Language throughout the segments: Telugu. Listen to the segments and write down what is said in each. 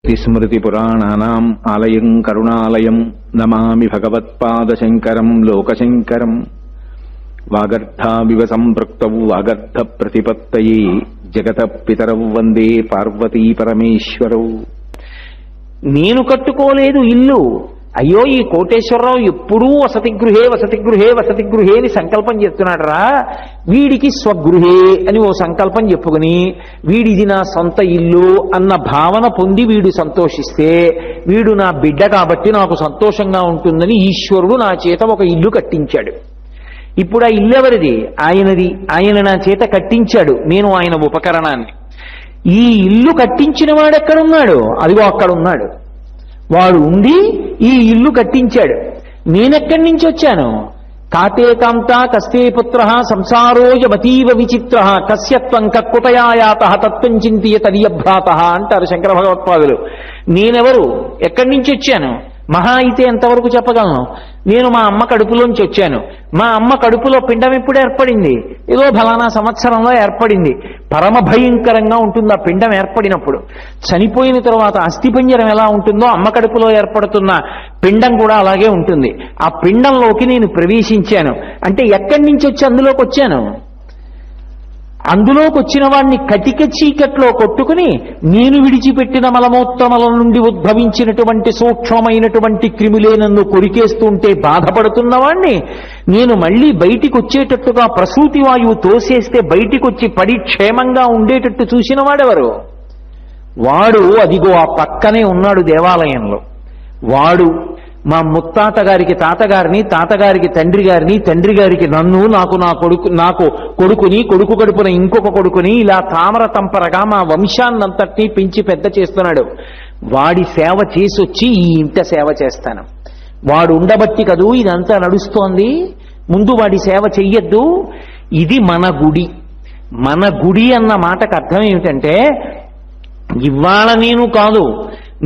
స్మృతిపురాణానాం ఆలయం కరుణాలయం నమామి భగవత్పాదశంకరం లోకశంకరం. వాగర్థావివ సంపృక్తౌ వాగర్థ ప్రతిపత్తయే జగతః పితరౌ వందే పార్వతీ పరమేశ్వరౌ. నేను కట్టుకోలేదు ఇల్లు, అయ్యో ఈ కోటేశ్వరరావు ఎప్పుడూ వసతి గృహే వసతి గృహే వసతి గృహే అని సంకల్పం చెప్తున్నాడు రా. వీడికి స్వగృహే అని ఓ సంకల్పం చెప్పుకుని వీడిది నా సొంత ఇల్లు అన్న భావన పొంది వీడు సంతోషిస్తే వీడు నా బిడ్డ కాబట్టి నాకు సంతోషంగా ఉంటుందని ఈశ్వరుడు నా చేత ఒక ఇల్లు కట్టించాడు. ఇప్పుడు ఆ ఇల్లు ఎవరిది? ఆయనది. ఆయన నా చేత కట్టించాడు, నేను ఆయన ఉపకరణాన్ని. ఈ ఇల్లు కట్టించిన వాడు ఎక్కడున్నాడు? అదిగో అక్కడున్నాడు. వాడు ఉండి ఈ ఇల్లు కట్టించాడు. నేనెక్కడి నుంచి వచ్చాను? కాతే కాంతా కస్తే పుత్ర సంసారోజమతీవ విచిత్ర కస్యత్వం కక్కుతయాయాత తత్వం చింతియ తదియభ్రాత అంటారు శంకర భగవత్పాదులు. నేనెవరు? ఎక్కడి నుంచి వచ్చాను? మహా అయితే ఎంతవరకు చెప్పగలను? నేను మా అమ్మ కడుపులోంచి వచ్చాను. మా అమ్మ కడుపులో పిండం ఎప్పుడు ఏర్పడింది? ఏదో ఫలానా సంవత్సరంలో ఏర్పడింది. పరమ భయంకరంగా ఉంటుంది ఆ పిండం ఏర్పడినప్పుడు. చనిపోయిన తర్వాత అస్థిపంజరం ఎలా ఉంటుందో అమ్మ కడుపులో ఏర్పడుతున్న పిండం కూడా అలాగే ఉంటుంది. ఆ పిండంలోకి నేను ప్రవేశించాను. అంటే ఎక్కడి నుంచి వచ్చి అందులోకి వచ్చాను? అందులోకి వచ్చిన వాడిని కటిక చీకట్లో కొట్టుకుని నేను విడిచిపెట్టిన మలమూత్రముల నుండి ఉద్భవించినటువంటి సూక్ష్మమైనటువంటి క్రిములే నన్ను కొరికేస్తుంటే బాధపడుతున్న వాణ్ణి నేను మళ్ళీ బయటికి వచ్చేటట్టుగా ప్రసూతి వాయువు తోసేస్తే బయటికి వచ్చి పడి క్షేమంగా ఉండేటట్టు చూసిన వాడెవరు? వాడు అదిగో ఆ పక్కనే ఉన్నాడు దేవాలయంలో. వాడు మా ముత్తాత గారికి తాతగారిని, తాతగారికి తండ్రి గారిని, తండ్రి గారికి నన్ను, నాకు కొడుకుని, కొడుకు కడుపున ఇంకొక కొడుకుని, ఇలా తామర తంపరగా మా వంశాన్నంతటినీ పెంచి పెద్ద చేస్తున్నాడు. వాడి సేవ చేసొచ్చి ఈ ఇంట సేవ చేస్తాను. వాడు ఉండబట్టి కదూ ఇదంతా నడుస్తోంది. ముందు వాడి సేవ చెయ్యొద్దు. ఇది మన గుడి. మన గుడి అన్న మాటకు అర్థం ఏమిటంటే ఇవాళ నేను కాదు,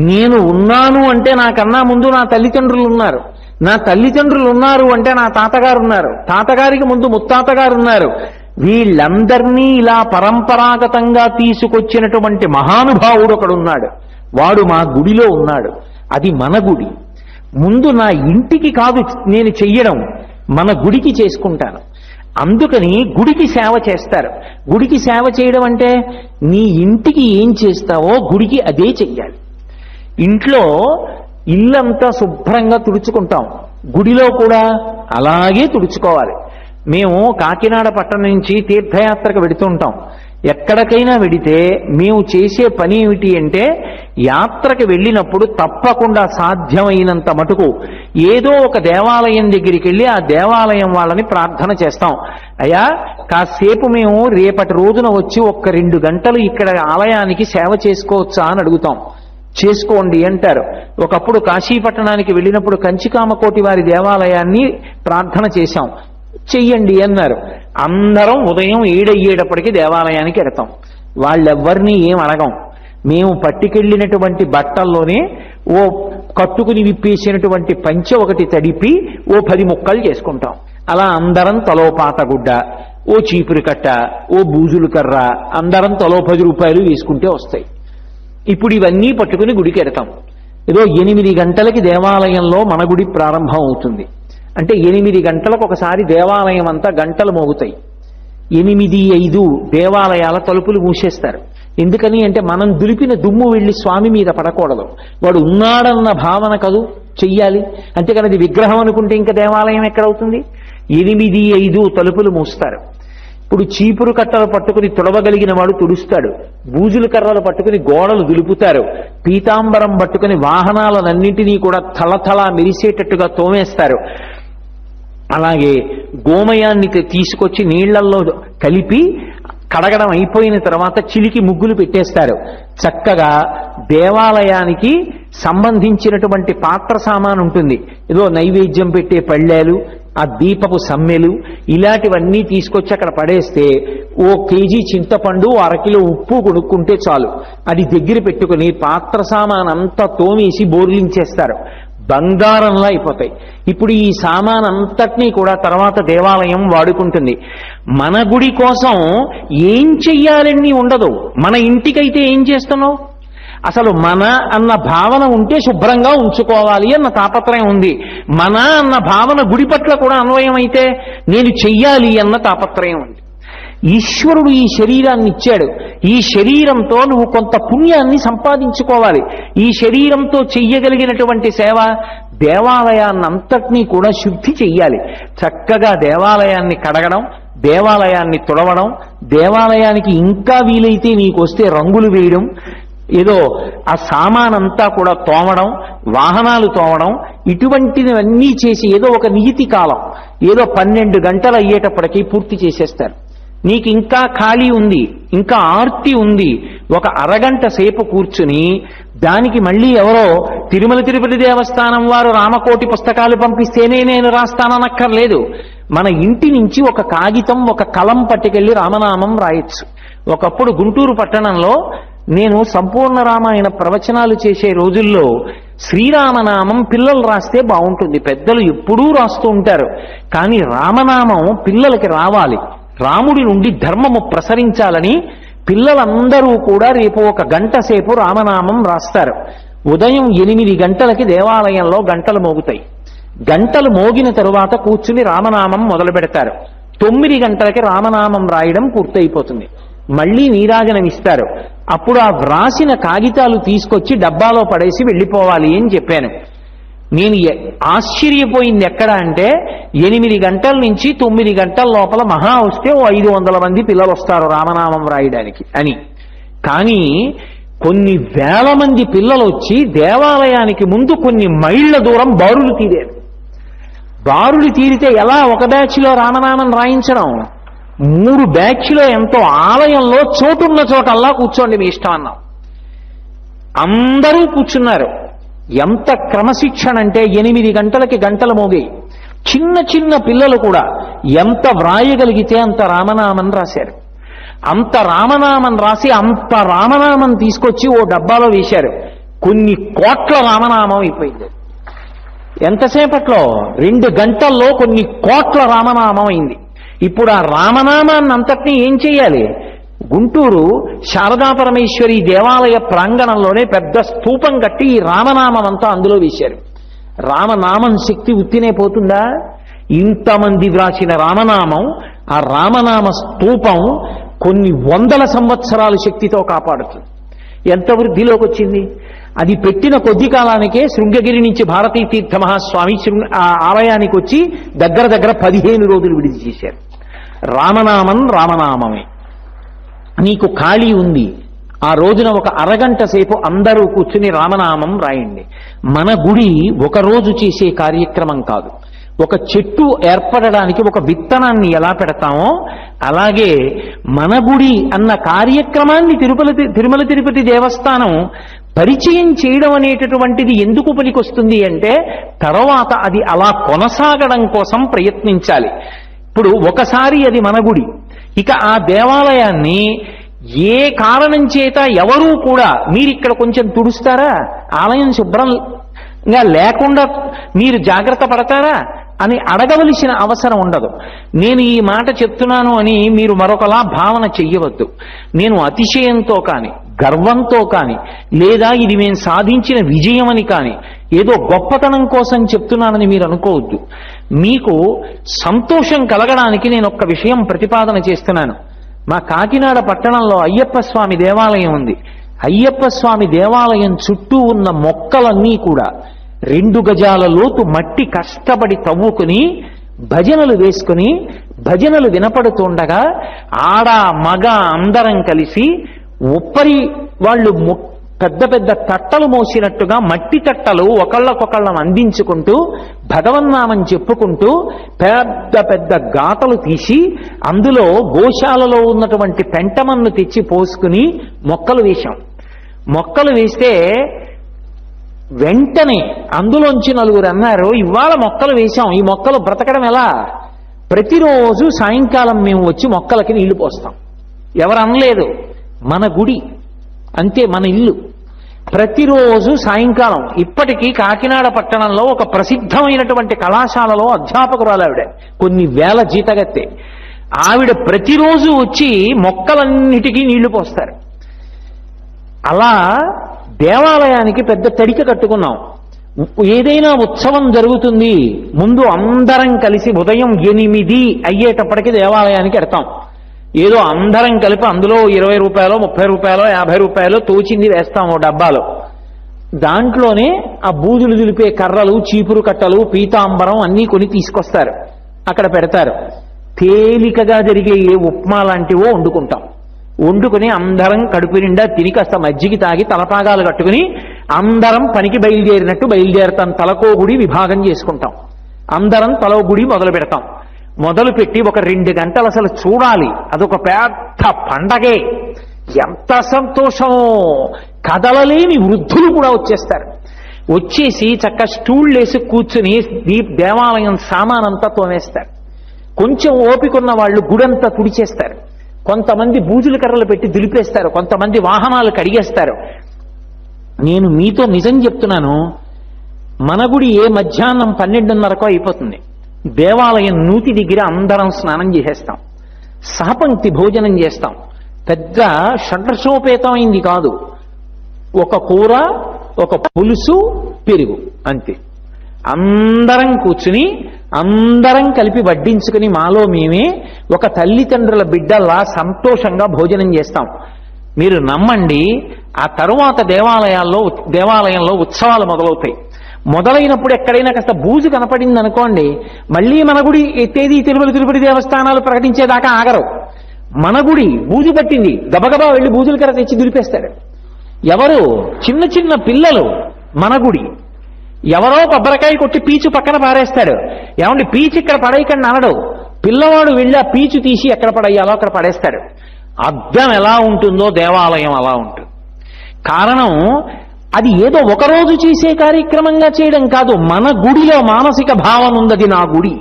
నేను ఉన్నాను అంటే నాకన్నా ముందు నా తల్లిదండ్రులు ఉన్నారు. నా తల్లిదండ్రులు ఉన్నారు అంటే నా తాతగారు ఉన్నారు. తాతగారికి ముందు ముత్తాతగారు ఉన్నారు. వీళ్ళందరినీ ఇలా పరంపరాగతంగా తీసుకొచ్చినటువంటి మహానుభావుడు ఒకడున్నాడు. వాడు మా గుడిలో ఉన్నాడు. అది మన గుడి. ముందు నా ఇంటికి కాదు నేను చెయ్యడం, మన గుడికి చేసుకుంటాను. అందుకని గుడికి సేవ చేస్తారు. గుడికి సేవ చేయడం అంటే నీ ఇంటికి ఏం చేస్తావో గుడికి అదే చెయ్యాలి. ఇంట్లో ఇల్లంతా శుభ్రంగా తుడుచుకుంటాం, గుడిలో కూడా అలాగే తుడుచుకోవాలి. మేము కాకినాడ పట్టణం నుంచి తీర్థయాత్రకు వెడుతుంటాం. ఎక్కడికైనా వెడితే మేము చేసే పని ఏమిటి అంటే యాత్రకి వెళ్ళినప్పుడు తప్పకుండా సాధ్యమైనంత మటుకు ఏదో ఒక దేవాలయం దగ్గరికి వెళ్ళి ఆ దేవాలయం వాళ్ళని ప్రార్థన చేస్తాం. అయ్యా కాసేపు మేము రేపటి రోజున వచ్చి 1-2 గంటలు ఇక్కడ ఆలయానికి సేవ చేసుకోవచ్చా అని అడుగుతాం. చేసుకోండి అంటారు. ఒకప్పుడు కాశీపట్టణానికి వెళ్ళినప్పుడు కంచికామకోటి వారి దేవాలయాన్ని ప్రార్థన చేశాం, చెయ్యండి అన్నారు. అందరం ఉదయం 7 అయ్యేటప్పటికి దేవాలయానికి వెడతాం. వాళ్ళెవ్వరినీ ఏం అడగం. మేము పట్టుకెళ్ళినటువంటి బట్టల్లోనే ఓ కట్టుకుని విప్పేసినటువంటి పంచె ఒకటి తడిపి ఓ 10 ముక్కలు చేసుకుంటాం. అలా అందరం తలో పాతగుడ్డ, ఓ చీపురు కట్ట, ఓ బూజులు కర్ర, అందరం తలో 10 రూపాయలు వేసుకుంటే వస్తాయి. ఇప్పుడు ఇవన్నీ పట్టుకుని గుడికి ఎడతాం. ఏదో 8 గంటలకి దేవాలయంలో మన గుడి ప్రారంభం అవుతుంది. అంటే 8 గంటలకు ఒకసారి దేవాలయం అంతా గంటలు మోగుతాయి. 8:05 దేవాలయాల తలుపులు మూసేస్తారు. ఎందుకని అంటే మనం దులిపిన దుమ్ము వెళ్ళి స్వామి మీద పడకూడదు. వాడు ఉన్నాడన్న భావన కదూ చెయ్యాలి. అంతేకాని అది విగ్రహం అనుకుంటే ఇంకా దేవాలయం ఎక్కడవుతుంది? 8:05 తలుపులు మూస్తారు. ఇప్పుడు చీపురు కట్టలు పట్టుకుని తుడవగలిగిన వాడు తుడుస్తాడు. బూజులు కర్రలు పట్టుకుని గోడలు దులుపుతారు. పీతాంబరం పట్టుకుని వాహనాలన్నింటినీ కూడా తలతలా మెరిసేటట్టుగా తోమేస్తారు. అలాగే గోమయాన్ని తీసుకొచ్చి నీళ్లల్లో కలిపి కడగడం అయిపోయిన తర్వాత చిలికి ముగ్గులు పెట్టేస్తారు. చక్కగా దేవాలయానికి సంబంధించినటువంటి పాత్ర సామాను ఉంటుంది. ఏదో నైవేద్యం పెట్టే పళ్ళేలు, ఆ దీపపు సమ్మెలు, ఇలాంటివన్నీ తీసుకొచ్చి అక్కడ పడేస్తే ఓ కేజీ చింతపండు, 1/2 కిలో ఉప్పు కొనుక్కుంటే చాలు. అది దగ్గర పెట్టుకుని పాత్ర సామాన్ అంతా తోమేసి బోర్లించేస్తారు. బంగారంలా అయిపోతాయి. ఇప్పుడు ఈ సామాన్ అంతటినీ కూడా తర్వాత దేవాలయం వాడుకుంటుంది. మన గుడి కోసం ఏం చెయ్యాలని ఉండదు. మన ఇంటికైతే ఏం చేస్తున్నావు? అసలు మన అన్న భావన ఉంటే శుభ్రంగా ఉంచుకోవాలి అన్న తాపత్రయం ఉంది. మన అన్న భావన గుడి పట్ల కూడా అన్వయం అయితే నేను చెయ్యాలి అన్న తాపత్రయం ఉంది. ఈశ్వరుడు ఈ శరీరాన్ని ఇచ్చాడు. ఈ శరీరంతో నువ్వు కొంత పుణ్యాన్ని సంపాదించుకోవాలి. ఈ శరీరంతో చెయ్యగలిగినటువంటి సేవ దేవాలయాన్నంతటినీ కూడా శుద్ధి చెయ్యాలి. చక్కగా దేవాలయాన్ని కడగడం, దేవాలయాన్ని తుడవడం, దేవాలయానికి ఇంకా వీలైతే నీకు వస్తే రంగులు వేయడం, ఏదో ఆ సామానంతా కూడా తోమడం, వాహనాలు తోమడం, ఇటువంటివన్నీ చేసి ఏదో ఒక నియతి కాలం, ఏదో 12 గంటలు అయ్యేటప్పటికీ పూర్తి చేసేస్తారు. నీకు ఇంకా ఖాళీ ఉంది, ఇంకా ఆర్తి ఉంది, ఒక అరగంట సేపు కూర్చుని దానికి మళ్ళీ ఎవరో తిరుమల తిరుపతి దేవస్థానం వారు రామకోటి పుస్తకాలు పంపిస్తేనే నేను రాస్తాననక్కర్లేదు. మన ఇంటి నుంచి ఒక కాగితం, ఒక కలం పట్టుకెళ్లి రామనామం రాయొచ్చు. ఒకప్పుడు గుంటూరు పట్టణంలో నేను సంపూర్ణ రామాయణ ప్రవచనాలు చేసే రోజుల్లో శ్రీరామనామం పిల్లలు రాస్తే బాగుంటుంది. పెద్దలు ఎప్పుడూ రాస్తూ ఉంటారు, కానీ రామనామం పిల్లలకి రావాలి. రాముడి నుండి ధర్మము ప్రసరించాలని పిల్లలందరూ కూడా రేపు ఒక గంట సేపు రామనామం రాస్తారు. ఉదయం 8 గంటలకి దేవాలయంలో గంటలు మోగుతాయి. గంటలు మోగిన తరువాత కూర్చుని రామనామం మొదలు పెడతారు. 9 గంటలకి రామనామం రాయడం పూర్తయిపోతుంది. మళ్ళీ నీరాజనం ఇస్తారు. అప్పుడు ఆ వ్రాసిన కాగితాలు తీసుకొచ్చి డబ్బాలో పడేసి వెళ్ళిపోవాలి అని చెప్పాను. నేను ఆశ్చర్యపోయింది ఎక్కడ అంటే 8 గంటల నుంచి 9 గంటల లోపల మహా వస్తే 500 మంది పిల్లలు వస్తారు రామనామం రాయడానికి అని. కానీ కొన్ని వేల మంది పిల్లలు వచ్చి దేవాలయానికి ముందు కొన్ని మైళ్ళ దూరం బారులు తీరారు. బారులు తీరితే ఎలా ఒక బ్యాచ్లో రామనామం రాయించడం? 3 బ్యాచ్లో ఎంతో ఆలయంలో చోటున్న చోటల్లా కూర్చోండి మీ ఇష్టం అన్నాం. అందరూ కూర్చున్నారు. ఎంత క్రమశిక్షణ అంటే 8 గంటలకి గంటలు మోగాయి. చిన్న చిన్న పిల్లలు కూడా ఎంత వ్రాయగలిగితే అంత రామనామం రాశారు. అంత రామనామం రాసి అంత రామనామం తీసుకొచ్చి ఓ డబ్బాలో వేశారు. కొన్ని కోట్ల రామనామం అయిపోయింది. ఎంతసేపట్లో? 2 గంటల్లో కొన్ని కోట్ల రామనామం అయింది. ఇప్పుడు ఆ రామనామాన్ని అంతటినీ ఏం చేయాలి? గుంటూరు శారదా పరమేశ్వరి దేవాలయ ప్రాంగణంలోనే పెద్ద స్తూపం కట్టి ఈ రామనామం అంతా అందులో వేశారు. రామనామం శక్తి ఉత్తినే పోతుందా? ఇంతమంది వ్రాసిన రామనామం, ఆ రామనామ స్తూపం కొన్ని 100 సంవత్సరాల శక్తితో కాపాడుతుంది. ఎంత వృద్ధిలోకి వచ్చింది! అది పెట్టిన కొద్ది కాలానికే శృంగగిరి నుంచి భారతీ తీర్థ మహాస్వామి ఆ ఆలయానికి వచ్చి దగ్గర 15 రోజులు విడిది చేశారు. రామనామం రామనామమే. నీకు ఖాళీ ఉంది, ఆ రోజున ఒక అరగంట సేపు అందరూ కూర్చుని రామనామం రాయండి. మన గుడి ఒక రోజు చేసే కార్యక్రమం కాదు. ఒక చెట్టు ఏర్పడడానికి ఒక విత్తనాన్ని ఎలా పెడతామో అలాగే మన గుడి అన్న కార్యక్రమాన్ని తిరుమల తిరుపతి దేవస్థానం పరిచయం చేయడం అనేటటువంటిది ఎందుకు పనికొస్తుంది అంటే తర్వాత అది అలా కొనసాగడం కోసం ప్రయత్నించాలి. ఇప్పుడు ఒకసారి అది మన గుడి, ఇక ఆ దేవాలయాన్ని ఏ కారణం చేత ఎవరూ కూడా మీరిక్కడ కొంచెం తుడుస్తారా, ఆలయం శుభ్రంగా లేకుండా మీరు జాగ్రత్త పడతారా అని అడగవలసిన అవసరం ఉండదు. నేను ఈ మాట చెప్తున్నాను అని మీరు మరొకలా భావన చెయ్యవద్దు. నేను అతిశయంతో కానీ గర్వంతో కానీ లేదా ఇది మేము సాధించిన విజయం అని కానీ ఏదో గొప్పతనం కోసం చెప్తున్నానని మీరు అనుకోవద్దు. మీకు సంతోషం కలగడానికి నేను ఒక్క విషయం ప్రతిపాదన చేస్తున్నాను. మా కాకినాడ పట్టణంలో అయ్యప్ప స్వామి దేవాలయం ఉంది. అయ్యప్ప స్వామి దేవాలయం చుట్టూ ఉన్న మొక్కలన్నీ కూడా 2 గజాల లోతు మట్టి కష్టపడి తవ్వుకుని భజనలు వేసుకుని భజనలు వినపడుతుండగా ఆడ మగ అందరం కలిసి ఉప్పరి వాళ్ళు పెద్ద పెద్ద తట్టలు మోసినట్టుగా మట్టి తట్టలు ఒకళ్ళకొకళ్ళం అందించుకుంటూ భగవన్నామం చెప్పుకుంటూ పెద్ద పెద్ద గాతలు తీసి అందులో గోశాలలో ఉన్నటువంటి పెంటమన్ను తెచ్చి పోసుకుని మొక్కలు వేశాం. మొక్కలు వేస్తే వెంటనే అందులోంచి 4 అన్నారు, ఇవాళ మొక్కలు వేశాం, ఈ మొక్కలు బ్రతకడం ఎలా? ప్రతిరోజు సాయంకాలం మేము వచ్చి మొక్కలకి నీళ్లు పోస్తాం. ఎవరు అనలేదు, మన గుడి అంతే, మన ఇల్లు. ప్రతిరోజు సాయంకాలం ఇప్పటికీ కాకినాడ పట్టణంలో ఒక ప్రసిద్ధమైనటువంటి కళాశాలలో అధ్యాపకురాలు ఆవిడ, కొన్ని వేల జీతగత్తే. ఆవిడ ప్రతిరోజు వచ్చి మొక్కలన్నిటికీ నీళ్లు పోస్తారు. అలా దేవాలయానికి పెద్ద తడిక కట్టుకున్నాం. ఏదైనా ఉత్సవం జరుగుతుంది, ముందు అందరం కలిసి ఉదయం 8 అయ్యేటప్పటికి దేవాలయానికి ఎడతాం. ఏదో అందరం కలిపి అందులో 20 రూపాయలు, 30 రూపాయలు, 50 రూపాయలు తోచింది వేస్తాము డబ్బాలో. దాంట్లోనే ఆ బూజులు దులిపే కర్రలు, చీపురు కట్టలు, పీతాంబరం అన్నీ కొని తీసుకొస్తారు, అక్కడ పెడతారు. తేలికగా జరిగే ఏ ఉప్మా లాంటివో వండుకుంటాం. వండుకుని అందరం కడుపు నిండా తిని కాస్త మజ్జిగ తాగి తలపాగాలు కట్టుకుని అందరం పనికి బయలుదేరినట్టు బయలుదేరతాం. తలకో గుడి విభాగం చేసుకుంటాం. అందరం తలో గుడి మొదలు పెడతాం. మొదలు పెట్టి ఒక 2 గంటలు అసలు చూడాలి. అదొక పెద్ద పండగే. ఎంత సంతోషమో! కదలలేని వృద్ధులు కూడా వచ్చేస్తారు. వచ్చేసి చక్క స్టూల్ వేసి కూర్చుని దేవాలయం సామానంతా తోమేస్తారు. కొంచెం ఓపికన్న వాళ్ళు గుడంతా తుడిచేస్తారు. కొంతమంది బూజుల కర్రలు పెట్టి దులిపేస్తారు. కొంతమంది వాహనాలు కడిగేస్తారు. నేను మీతో నిజం చెప్తున్నాను, మన గుడి మధ్యాహ్నం 12:30కో అయిపోతుంది. దేవాలయం నూతి దగ్గర అందరం స్నానం చేసేస్తాం. సహపంక్తి భోజనం చేస్తాం. పెద్ద షడ్రసోపేతమైంది కాదు, ఒక కూర, ఒక పులుసు, పెరుగు, అంతే. అందరం కూర్చుని అందరం కలిపి వడ్డించుకుని మాలో మేమే ఒక తల్లిదండ్రుల బిడ్డల్లా సంతోషంగా భోజనం చేస్తాం. మీరు నమ్మండి, ఆ తరువాత దేవాలయంలో ఉత్సవాలు మొదలవుతాయి. మొదలైనప్పుడు ఎక్కడైనా కాస్త బూజు కనపడింది అనుకోండి, మళ్ళీ మన గుడి తేదీ తిరుపతి దేవస్థానాలు ప్రకటించేదాకా ఆగరు. మన గుడి బూజు పట్టింది, గబగబా వెళ్ళి బూజుల కర్ర తెచ్చి దులిపేస్తాడు. ఎవరు? చిన్న చిన్న పిల్లలు. మన గుడి ఎవరో కొబ్బరికాయ కొట్టి పీచు పక్కన పారేస్తాడు. ఏమండి పీచు ఇక్కడ పడేయకండి అనడు. పిల్లవాడు వెళ్ళి ఆ పీచు తీసి ఎక్కడ పడేయాలో అక్కడ పడేస్తాడు. అద్దం ఎలా ఉంటుందో దేవాలయం అలా ఉంటుంది. కారణం అది ఏదో ఒకరోజు చేసే కార్యక్రమంగా చేయడం కాదు. మన గుడిలో మానసిక భావన ఉన్నది, నా గుడి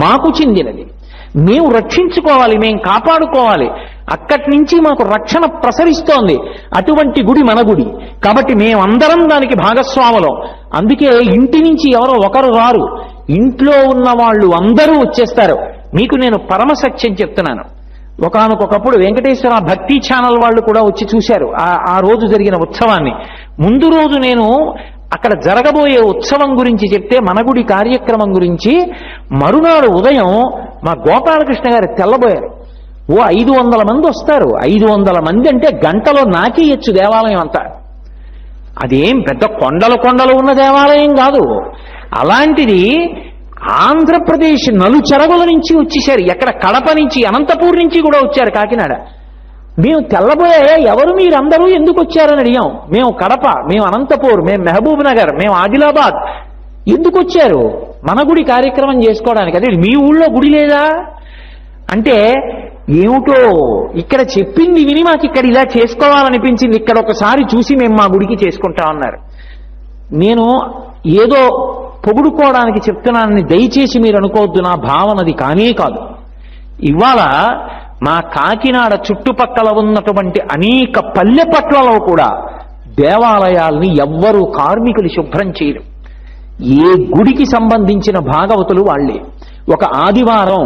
మాకు చెందినది, మేము రక్షించుకోవాలి, మేము కాపాడుకోవాలి. అక్కడి నుంచి మాకు రక్షణ ప్రసరిస్తోంది. అటువంటి గుడి మన గుడి. కాబట్టి మేమందరం దానికి భాగస్వాములం. అందుకే ఇంటి నుంచి ఎవరో ఒకరు రారు, ఇంట్లో ఉన్న వాళ్ళు అందరూ వచ్చేస్తారు. మీకు నేను పరమసత్యం చెప్తున్నాను. ఒకానొకప్పుడు వెంకటేశ్వర భక్తి ఛానల్ వాళ్ళు కూడా వచ్చి చూశారు ఆ రోజు జరిగిన ఉత్సవాన్ని. ముందు రోజు నేను అక్కడ జరగబోయే ఉత్సవం గురించి చెప్తే, మన గుడి కార్యక్రమం గురించి, మరునాడు ఉదయం మా గోపాలకృష్ణ గారు తెల్లబోయారు. 500 మంది వస్తారు. 500 మంది అంటే గంటలో నాకేయచ్చు దేవాలయం అంతా. అదేం పెద్ద కొండలు ఉన్న దేవాలయం కాదు. అలాంటిది ఆంధ్రప్రదేశ్ నలుచెరగుల నుంచి వచ్చేసారు. ఎక్కడ కడప నుంచి, అనంతపూర్ నుంచి కూడా వచ్చారు, కాకినాడ. మేము తెల్లబోయా, ఎవరు మీరందరూ ఎందుకు వచ్చారని అడిగాం. మేము కడప, మేము అనంతపూర్, మేము మహబూబ్ నగర్, మేము ఆదిలాబాద్. ఎందుకు వచ్చారు? మన గుడి కార్యక్రమం చేసుకోవడానికి. అదే మీ ఊళ్ళో గుడి లేదా అంటే, ఏమిటో ఇక్కడ చెప్పింది విని మాకు ఇక్కడ ఇలా చేసుకోవాలనిపించింది, ఇక్కడ ఒకసారి చూసి మేము మా గుడికి చేసుకుంటామన్నారు. నేను ఏదో పొగుడుకోవడానికి చెప్తున్నానని దయచేసి మీరు అనుకోవద్దు. నా భావనది కానే కాదు. ఇవాళ మా కాకినాడ చుట్టుపక్కల ఉన్నటువంటి అనేక పల్లె పట్లలో కూడా దేవాలయాల్ని ఎవ్వరూ కార్మికులు శుభ్రం చేయరు. ఏ గుడికి సంబంధించిన భాగవతులు వాళ్లే. ఒక ఆదివారం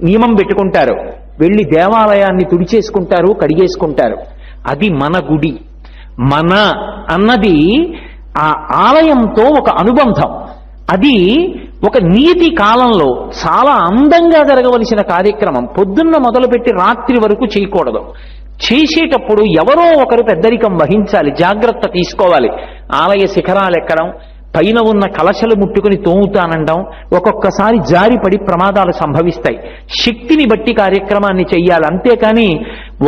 నియమం పెట్టుకుంటారు, వెళ్ళి దేవాలయాన్ని తుడిచేసుకుంటారు, కడిగేసుకుంటారు. అది మన గుడి. మన అన్నది ఆ ఆలయంతో ఒక అనుబంధం. అది ఒక నీతి కాలంలో చాలా అందంగా జరగవలసిన కార్యక్రమం. పొద్దున్న మొదలుపెట్టి రాత్రి వరకు చేయకూడదు. చేసేటప్పుడు ఎవరో ఒకరు పెద్దరికం వహించాలి, జాగ్రత్త తీసుకోవాలి. ఆలయ శిఖరాలు ఎక్కడం, పైన ఉన్న కలశలు ముట్టుకుని తోముతానండం, ఒక్కొక్కసారి జారిపడి ప్రమాదాలు సంభవిస్తాయి. శక్తిని బట్టి కార్యక్రమాన్ని చెయ్యాలి. అంతేకాని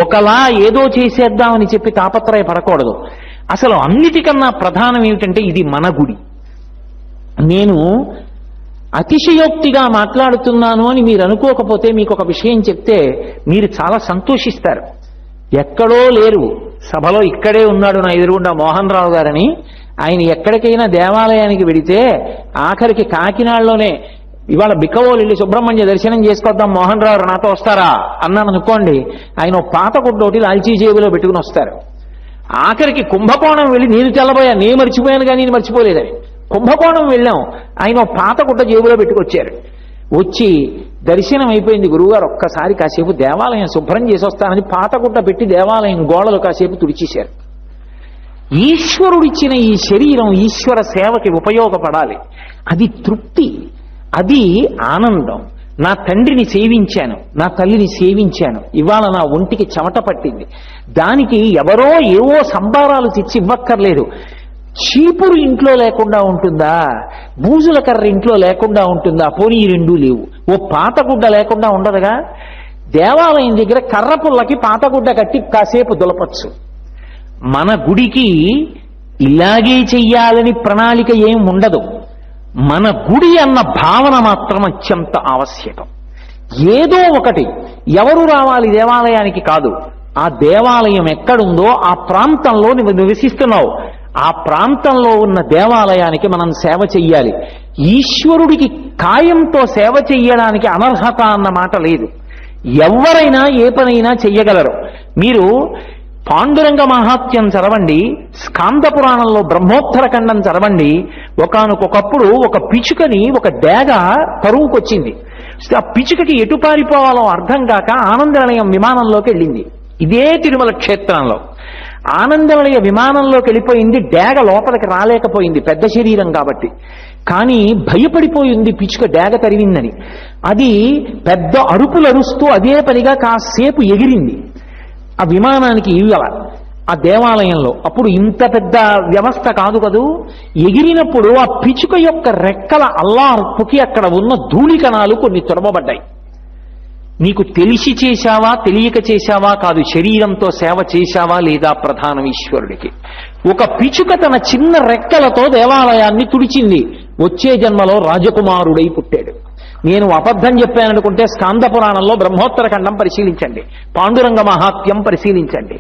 ఒకలా ఏదో చేసేద్దామని చెప్పి తాపత్రయపడకూడదు. అసలు అన్నిటికన్నా ప్రధానం ఏమిటంటే, ఇది మన గుడి. నేను అతిశయోక్తిగా మాట్లాడుతున్నాను అని మీరు అనుకోకపోతే, మీకు ఒక విషయం చెప్తే మీరు చాలా సంతోషిస్తారు. ఎక్కడో లేరు, సభలో ఇక్కడే ఉన్నాడు నా ఎదురుగుండా మోహన్ రావు గారని. ఆయన ఎక్కడికైనా దేవాలయానికి వెడితే, ఆఖరికి కాకినాడలోనే ఇవాళ బిక్కవోలు సుబ్రహ్మణ్య దర్శనం చేసుకొద్దాం మోహన్ రావు నాతో వస్తారా అన్నాను అనుకోండి, ఆయన పాత గుడ్డోటి లాల్చీ జేబులో పెట్టుకుని వస్తారు. ఆఖరికి కుంభకోణం వెళ్ళి, నేను తెల్లబోయా, నేను మర్చిపోయాను కానీ నేను మర్చిపోలేదని, కుంభకోణం వెళ్ళాం, ఆయన పాత గుడ్డ జేబులో పెట్టుకొచ్చారు. వచ్చి దర్శనం అయిపోయింది గురువుగారు, ఒక్కసారి కాసేపు దేవాలయం శుభ్రం చేసి వస్తానని పాత గుడ్డ పెట్టి దేవాలయం గోడలు కాసేపు తుడిచేశారు. ఈశ్వరుడిచ్చిన ఈ శరీరం ఈశ్వర సేవకి ఉపయోగపడాలి. అది తృప్తి, అది ఆనందం. నా తండ్రిని సేవించాను, నా తల్లిని సేవించాను, ఇవాళ నా ఒంటికి చెమట పట్టింది. దానికి ఎవరో ఏవో సంబారాలు తెచ్చి ఇవ్వక్కర్లేదు. చీపురు ఇంట్లో లేకుండా ఉంటుందా? బూజుల కర్ర ఇంట్లో లేకుండా ఉంటుందా? పోనీ ఈ రెండూ లేవు. ఓ పాతగుడ్డ లేకుండా ఉండదుగా. దేవాలయం దగ్గర కర్ర పుల్లకి పాతగుడ్డ కట్టి కాసేపు దులపచ్చు. మన గుడికి ఇలాగే చెయ్యాలని ప్రణాళిక ఏం ఉండదు. మన గుడి అన్న భావన మాత్రం అత్యంత ఆవశ్యకం. ఏదో ఒకటి, ఎవరు రావాలి దేవాలయానికి కాదు, ఆ దేవాలయం ఎక్కడుందో ఆ ప్రాంతంలో నువ్వు నివసిస్తున్నావు, ఆ ప్రాంతంలో ఉన్న దేవాలయానికి మనం సేవ చెయ్యాలి. ఈశ్వరుడికి కాయంతో సేవ చెయ్యడానికి అనర్హత అన్న మాట లేదు. ఎవరైనా ఏ పనైనా చెయ్యగలరు. మీరు పాండురంగ మహాత్మ్యం చదవండి, స్కాంద పురాణంలో బ్రహ్మోత్తర ఖండం చదవండి. ఒకానొకప్పుడు ఒక పిచుకని ఒక డేగ కరువుకొచ్చింది. ఆ పిచుకకి ఎటు పారిపోవాలో అర్థం కాక ఆనందనిలయం విమానంలోకి వెళ్ళింది. ఇదే తిరుమల క్షేత్రంలో ఆనందనిలయ విమానంలోకి వెళ్ళిపోయింది. డేగ లోపలికి రాలేకపోయింది, పెద్ద శరీరం కాబట్టి. కానీ భయపడిపోయింది పిచుక డేగ తరివిందని. అది పెద్ద అరుపులు అరుస్తూ అదే పనిగా కాసేపు ఎగిరింది ఆ విమానానికి ఇవ్వాల ఆ దేవాలయంలో. అప్పుడు ఇంత పెద్ద వ్యవస్థ కాదు కదూ. ఎగిరినప్పుడు ఆ పిచుక యొక్క రెక్కల అల్లార్పుకి అక్కడ ఉన్న ధూళికణాలు కొన్ని తొడమబడ్డాయి. నీకు తెలిసి చేశావా తెలియక చేశావా కాదు, శరీరంతో సేవ చేశావా లేదా ప్రధానం ఈశ్వరుడికి. ఒక పిచుక తన చిన్న రెక్కలతో దేవాలయాన్ని తుడిచింది. వచ్చే జన్మలో రాజకుమారుడై పుట్టాడు. నేను అబద్ధం చెప్పాననుకుంటే స్కాంద పురాణంలో బ్రహ్మోత్తర ఖండం పరిశీలించండి, పాండురంగ మహాత్మ్యం పరిశీలించండి.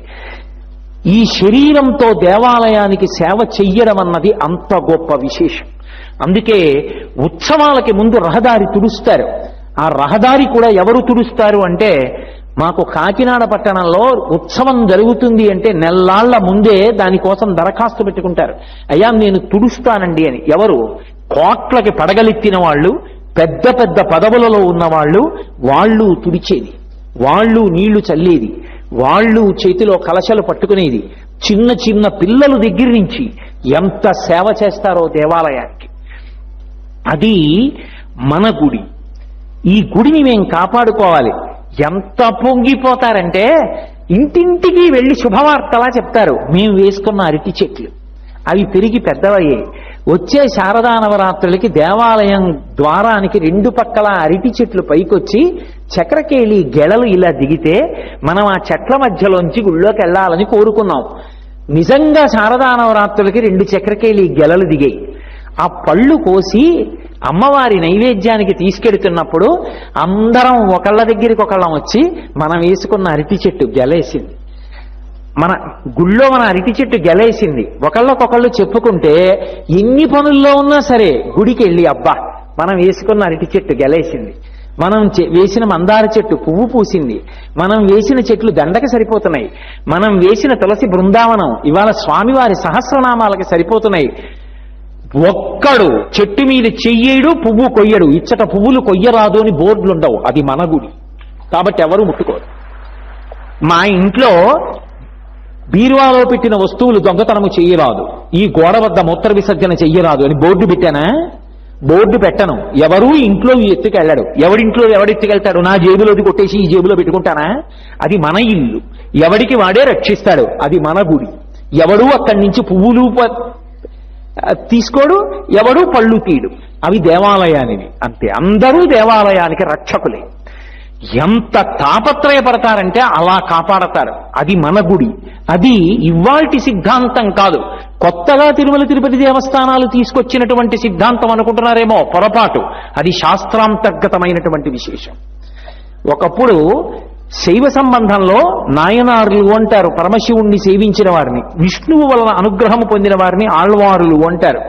ఈ శరీరంతో దేవాలయానికి సేవ చెయ్యడం అన్నది అంత గొప్ప విశేషం. అందుకే ఉత్సవాలకి ముందు రహదారి తుడుస్తారు. ఆ రహదారి కూడా ఎవరు తుడుస్తారు అంటే, మాకు కాకినాడ పట్టణంలో ఉత్సవం జరుగుతుంది అంటే నెల్లాళ్ల ముందే దానికోసం దరఖాస్తు పెట్టుకుంటారు. అయ్యా నేను తుడుస్తానండి అని. ఎవరు? కోట్లకి పడగలెత్తిన వాళ్ళు, పెద్ద పెద్ద పదవులలో ఉన్నవాళ్ళు, వాళ్ళు తుడిచేది, వాళ్ళు నీళ్లు చల్లేది, వాళ్ళు చేతిలో కలశలు పట్టుకునేది. చిన్న చిన్న పిల్లల దగ్గర నుంచి ఎంత సేవ చేస్తారో దేవాలయానికి. అది మన గుడి. ఈ గుడిని మేము కాపాడుకోవాలి. ఎంత పొంగిపోతారంటే ఇంటింటికి వెళ్ళి శుభవార్తలా చెప్తారు. మేము వేసుకున్న అరటి చెట్లు అవి పెరిగి పెద్దవయ్యాయి. వచ్చే శారదా నవరాత్రులకి దేవాలయం ద్వారానికి రెండు పక్కల అరటి చెట్లు పైకొచ్చి చక్రకేళి గెలలు ఇలా దిగితే మనం ఆ చెట్ల మధ్యలోంచి గుళ్ళోకి వెళ్ళాలని కోరుకున్నాం. నిజంగా శారదా నవరాత్రులకి రెండు చక్రకేళి గెలలు దిగాయి. ఆ పళ్ళు కోసి అమ్మవారి నైవేద్యానికి తీసుకెడుతున్నప్పుడు అందరం ఒకళ్ళ దగ్గరికి ఒకళ్ళం వచ్చి మనం వేసుకున్న అరటి చెట్టు గెలేసింది. మన గుళ్ళో మన అరటి చెట్టు గెలేసింది. ఒకళ్ళకొకళ్ళు చెప్పుకుంటే ఎన్ని పనుల్లో ఉన్నా సరే గుడికి వెళ్ళి అబ్బా మనం వేసుకున్న అరటి చెట్టు గెలేసింది, మనం వేసిన మందార చెట్టు పువ్వు పూసింది, మనం వేసిన చెట్లు దండకి సరిపోతున్నాయి, మనం వేసిన తులసి బృందావనం ఇవాళ స్వామివారి సహస్రనామాలకి సరిపోతున్నాయి. ఒక్కడు చెట్టు మీద చెయ్యడు, పువ్వు కొయ్యడు. ఇచ్చట పువ్వులు కొయ్యరాదు అని బోర్డులు ఉండవు. అది మన గుడి కాబట్టి ఎవరు ముట్టుకోరు. మా ఇంట్లో బీరువాలో పెట్టిన వస్తువులు దొంగతనము చెయ్యరాదు, ఈ గోడ వద్ద మూత్ర విసర్జన చెయ్యరాదు అని బోర్డు పెట్టానా? బోర్డు పెట్టను. ఎవరూ ఇంట్లో ఎత్తుకెళ్ళాడు. ఎవడింట్లో ఎవడెత్తుకెళ్తాడు? నా జేబులోది కొట్టేసి ఈ జేబులో పెట్టుకుంటానా? అది మన ఇల్లు, ఎవడికి వాడే రక్షిస్తాడు. అది మన గుడి. ఎవడూ అక్కడి నుంచి పువ్వులు తీసుకోడు, ఎవడూ పళ్ళు తీయడు. అవి దేవాలయానివి అంతే. అందరూ దేవాలయానికి రక్షకులే. ఎంత తాపత్రయపడతారంటే అలా కాపాడతారు. అది మన గుడి. అది ఇవాల్టి సిద్ధాంతం కాదు, కొత్తగా తిరుమల తిరుపతి దేవస్థానాలు తీసుకొచ్చినటువంటి సిద్ధాంతం అనుకుంటున్నారేమో, పొరపాటు. అది శాస్త్రాంతర్గతమైనటువంటి విశేషం. ఒకప్పుడు శైవ సంబంధంలో నాయనార్లు అంటారు పరమశివుణ్ణి సేవించిన వారిని, విష్ణువు వలన అనుగ్రహము పొందిన వారిని ఆళ్వారులు అంటారు.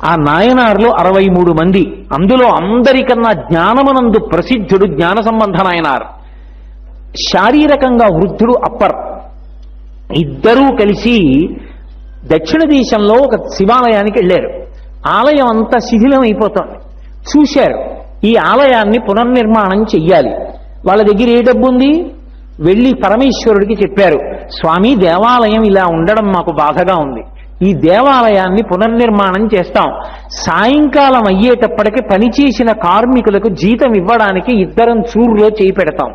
ఆ నాయనార్లు 63 మంది. అందులో అందరికన్నా జ్ఞానమునందు ప్రసిద్ధుడు జ్ఞాన సంబంధ నాయనార్, శారీరకంగా వృద్ధుడు అప్పర్. ఇద్దరూ కలిసి దక్షిణ దేశంలో ఒక శివాలయానికి వెళ్ళారు. ఆలయం అంతా శిథిలం అయిపోతోంది. చూశారు, ఈ ఆలయాన్ని పునర్నిర్మాణం చెయ్యాలి. వాళ్ళ దగ్గర ఏ డబ్బు ఉంది? వెళ్ళి పరమేశ్వరుడికి చెప్పారు, స్వామి దేవాలయం ఇలా ఉండడం మాకు బాధగా ఉంది, ఈ దేవాలయాన్ని పునర్నిర్మాణం చేస్తాం. సాయంకాలం అయ్యేటప్పటికి పనిచేసిన కార్మికులకు జీతం ఇవ్వడానికి ఇద్దరం చూరులో చేయి పెడతాం.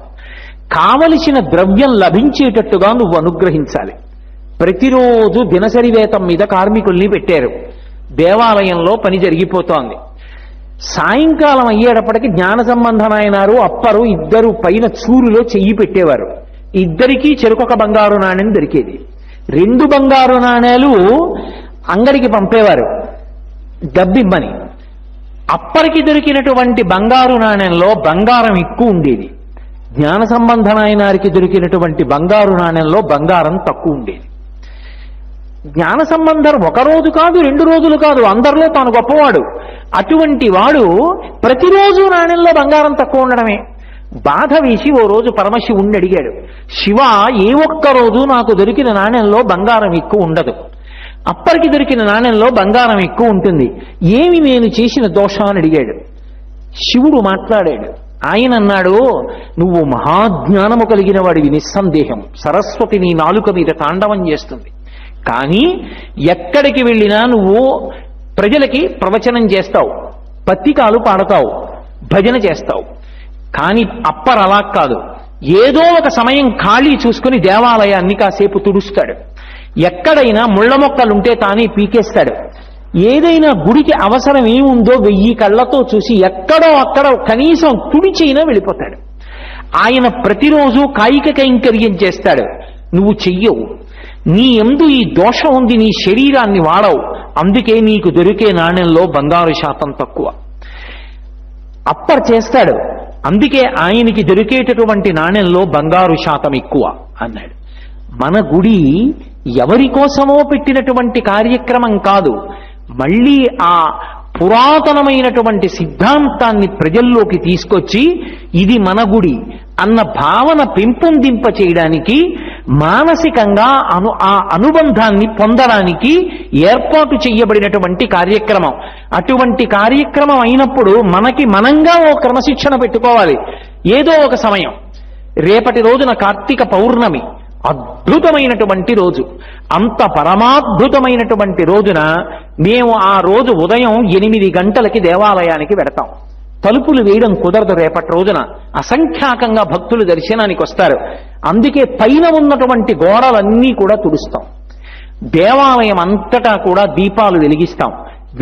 కావలసిన ద్రవ్యం లభించేటట్టుగా నువ్వు అనుగ్రహించాలి. ప్రతిరోజు దినసరి వేతం మీద కార్మికుల్ని పెట్టారు. దేవాలయంలో పని జరిగిపోతోంది. సాయంకాలం అయ్యేటప్పటికి జ్ఞాన సంబంధనాయనారు అప్పరు ఇద్దరు పైన చూరులో చెయ్యి పెట్టేవారు. ఇద్దరికీ చెరుకొక బంగారు నాణ్యం దొరికేది. 2 బంగారు నాణేలు అంగడికి పంపేవారు డబ్బిమ్మని. అప్పటికి దొరికినటువంటి బంగారు నాణ్యంలో బంగారం ఎక్కువ ఉండేది. జ్ఞాన సంబంధనాయనారికి దొరికినటువంటి బంగారు నాణ్యంలో బంగారం తక్కువ ఉండేది. జ్ఞాన సంబంధం 1 రోజు కాదు 2 రోజులు కాదు, అందరిలో తాను గొప్పవాడు. అటువంటి వాడు ప్రతిరోజు నాణ్యంలో బంగారం తక్కువ ఉండడమే బాధ వేసి ఓ రోజు పరమశివుణ్ణి అడిగాడు, శివ, ఏ ఒక్క రోజు నాకు దొరికిన నాణ్యంలో బంగారం ఎక్కువ ఉండదు, అప్పటికి దొరికిన నాణ్యంలో బంగారం ఎక్కువ ఉంటుంది, ఏమి నేను చేసిన దోషం అని అడిగాడు. శివుడు మాట్లాడాడు. ఆయన అన్నాడు, నువ్వు మహాజ్ఞానము కలిగిన వాడివి, నిస్సందేహం. సరస్వతి నీ నాలుక మీద తాండవం చేస్తుంది. కానీ ఎక్కడికి వెళ్ళినా నువ్వు ప్రజలకి ప్రవచనం చేస్తావు, పత్రికాలు పాడతావు, భజన చేస్తావు. కానీ అప్పర్ అలా కాదు. ఏదో ఒక సమయం ఖాళీ చూసుకుని దేవాలయాన్ని కాసేపు తుడుస్తాడు. ఎక్కడైనా ముళ్ళ మొక్కలుంటే తానే పీకేస్తాడు. ఏదైనా గుడికి అవసరం ఏముందో 1000 కళ్ళతో చూసి ఎక్కడో అక్కడ కనీసం తుడిచైనా వెళ్ళిపోతాడు. ఆయన ప్రతిరోజు కాయిక కైంకర్యం చేస్తాడు. నువ్వు చెయ్యవు. నీ యందు ఈ దోషం ఉంది, నీ శరీరాన్ని వాడవు, అందుకే నీకు దొరికే నాణ్యంలో బంగారు శాతం తక్కువ. అప్పర్ చేస్తాడు, అందుకే ఆయనకి దొరికేటటువంటి నాణ్యంలో బంగారు శాతం ఎక్కువ అన్నాడు. మన గుడి ఎవరి కోసమో పెట్టినటువంటి కార్యక్రమం కాదు. మళ్ళీ ఆ పురాతనమైనటువంటి సిద్ధాంతాన్ని ప్రజల్లోకి తీసుకొచ్చి ఇది మన గుడి అన్న భావన పెంపొందింప చేయడానికి, మానసికంగా ఆ అనుబంధాన్ని పొందడానికి ఏర్పాటు చేయబడినటువంటి కార్యక్రమం. అటువంటి కార్యక్రమం అయినప్పుడు మనకి మనంగా ఓ క్రమశిక్షణ పెట్టుకోవాలి. ఏదో ఒక సమయం, రేపటి రోజున కార్తీక పౌర్ణమి, అద్భుతమైనటువంటి రోజు. అంత పరమాద్భుతమైనటువంటి రోజున మేము ఆ రోజు ఉదయం 8 గంటలకి దేవాలయానికి వెడతాం. తలుపులు వేయడం కుదరదు. రేపటి రోజున అసంఖ్యాకంగా భక్తులు దర్శనానికి వస్తారు. అందుకే పైన ఉన్నటువంటి గోడలన్నీ కూడా తుడుస్తాం. దేవాలయం అంతటా కూడా దీపాలు వెలిగిస్తాం.